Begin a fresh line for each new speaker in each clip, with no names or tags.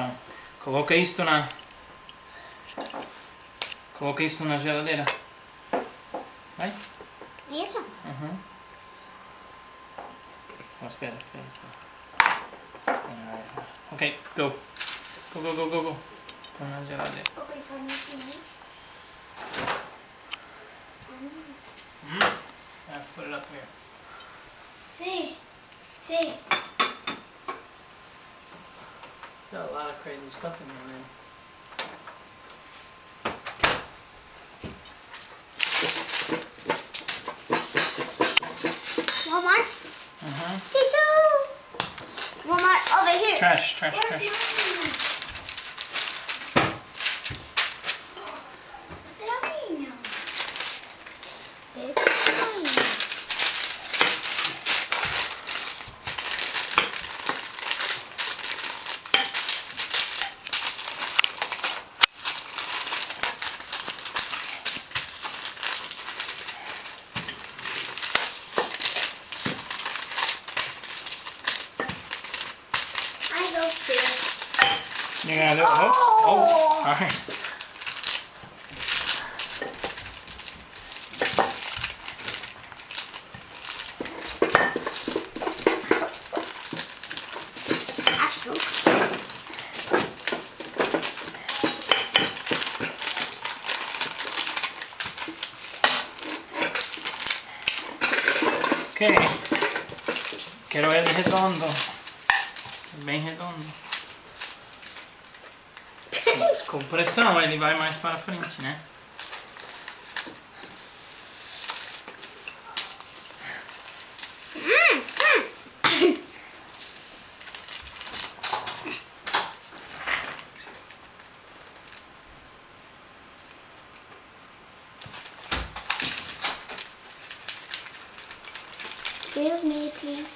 Então, coloca isto na geladeira. Vai?
Isso?
Uhum. Oh, espera. Ok, go. Go. Põe na geladeira.
Ok, para mim isso.
Put it up here.
Sim.
Got a lot of crazy stuff in there, man.
One more? One more over here.
Trash.
Where's mine? What does that mean? This is mine. I go upstairs.
You're gonna do it? Oh, sorry. Ok, quero ele redondo, bem redondo. Com pressão ele vai mais para frente, né?
Excuse me, please.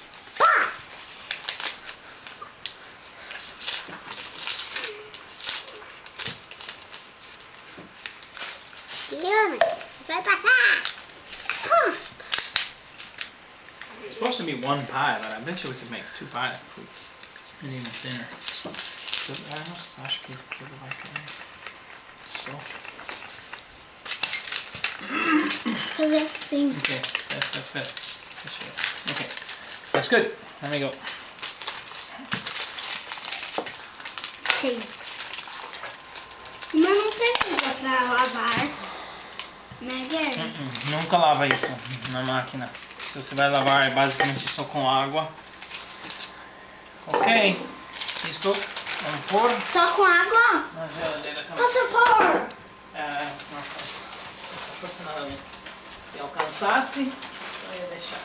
Guilherme, vai passar.
It's supposed to be one pie, but I bet you we could make 2 pies if we need enough dinner. Acho que isso tudo vai cair.
Fazer assim.
Okay, that's okay, that's good. There we go.
Sim. Mas não precisa pra lavar, né, Guilherme?
Nunca lava isso na máquina. Se você vai lavar é basicamente só com água. Ok, isto vamos pôr
Só com água?
na geladeira também.
Posso pôr?
Senão essa aproximadamente. Se alcançasse, eu ia deixar.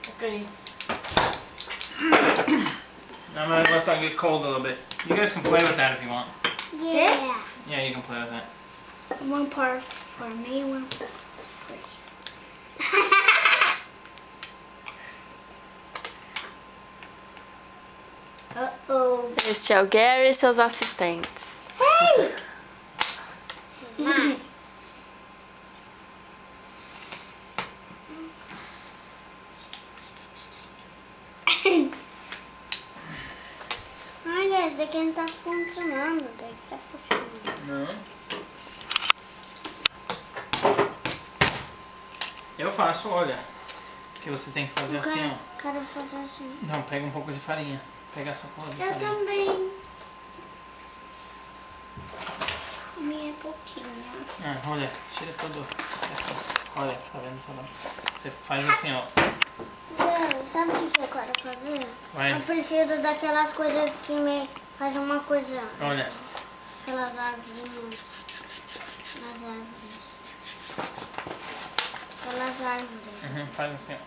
Ok. Now I'm gonna let that get cold a little bit. You guys can play with that if you want.
This?
Yeah, you can play with that.
One part for me, one for you. Uh-oh.
Este é o Gary e seus assistentes.
Hey! Mine. Olha, esse daqui não tá funcionando, esse daqui tá funcionando.
Não. Eu faço, olha. Que você tem que fazer assim, ó.
Quero fazer assim.
Não, pega um pouco de farinha. Pega a sacola de
Eu
farinha.
também. A minha é pouquinho.
Olha, tira todo. Olha, tá vendo? Tá bom. Você faz assim, ó.
Sabe o que eu quero fazer?
Vai.
Eu preciso daquelas coisas que me fazem uma coisa.
Olha.
Aquelas árvores. Nas árvores. Aquelas árvores.
Faz assim, ó.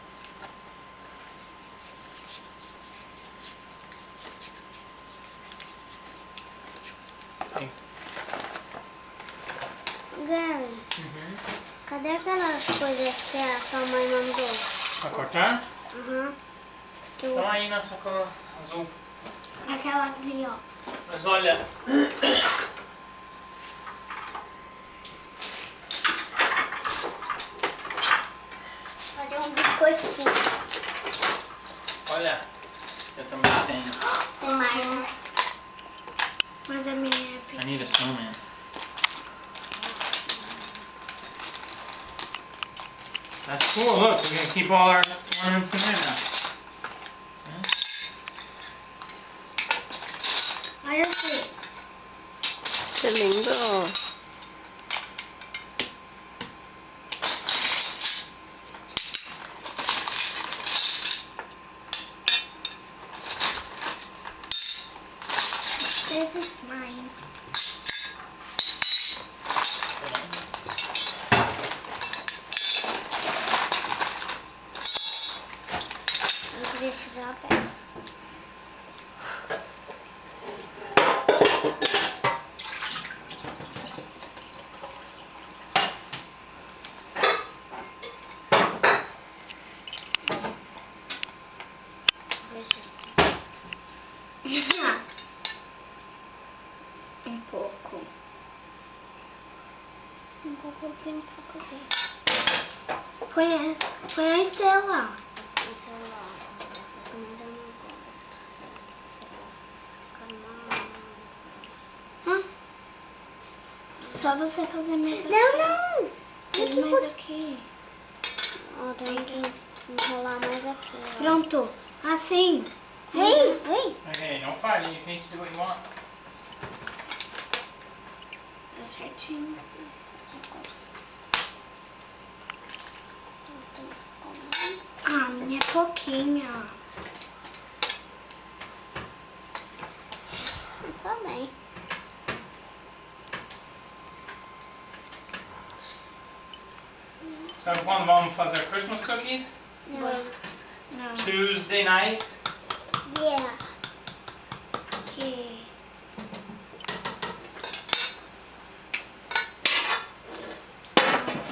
Sim.
Gary, cadê aquelas coisas que a sua mãe mandou?
Pra cortar?
Que eu...
Estão aí na sacola azul.
Aquela ali, ó.
Mas olha.
Fazer um biscoitinho.
Olha. Eu também tenho.
Tem mais, né?
Oh man. That's cool. Look, we're gonna keep all our ornaments in there now.
Olha aqui.
Que lindo.
This is mine. Eu preciso já pegar. Um pouco. Um pouco aqui. Põe a estrela. Mas eu não gosto. Só você fazer mais aqui. Não! Faz mais aqui. Ó, tem que enrolar mais aqui. Ó. Pronto. Assim. Wait.
Okay, no fighting. You can each do what you want.
Tá certinho. Ah, minha é pouquinha. Tá bem.
Sabe quando vamos fazer Christmas cookies?
Não.
Tuesday night.
Yeah. Okay.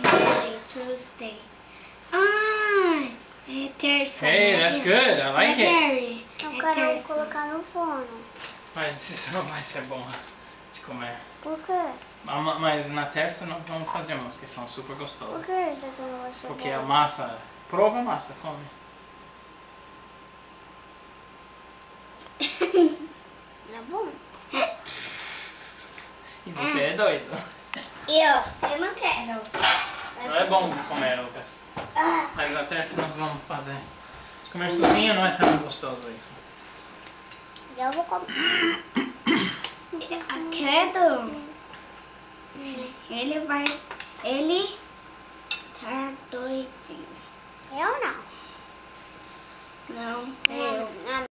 Monday, Tuesday. Ah, é terça.
Hey, that's good. I like it.
Gary. Eu quero colocar no forno.
Mas isso não vai ser bom de comer.
Por quê?
Mas na terça nós vamos fazer umas que são super
Por
gostosas.
que isso aqui não vai ser
Porque
bom?
a massa... Prova a massa, come.
É bom?
E você é doido.
Eu não quero.
Não é bom de comer, Lucas. Mas na terça nós vamos fazer. De comer sozinho não é tão gostoso isso.
Eu vou comer. Credo. Ele tá doidinho. Eu não. Não, eu.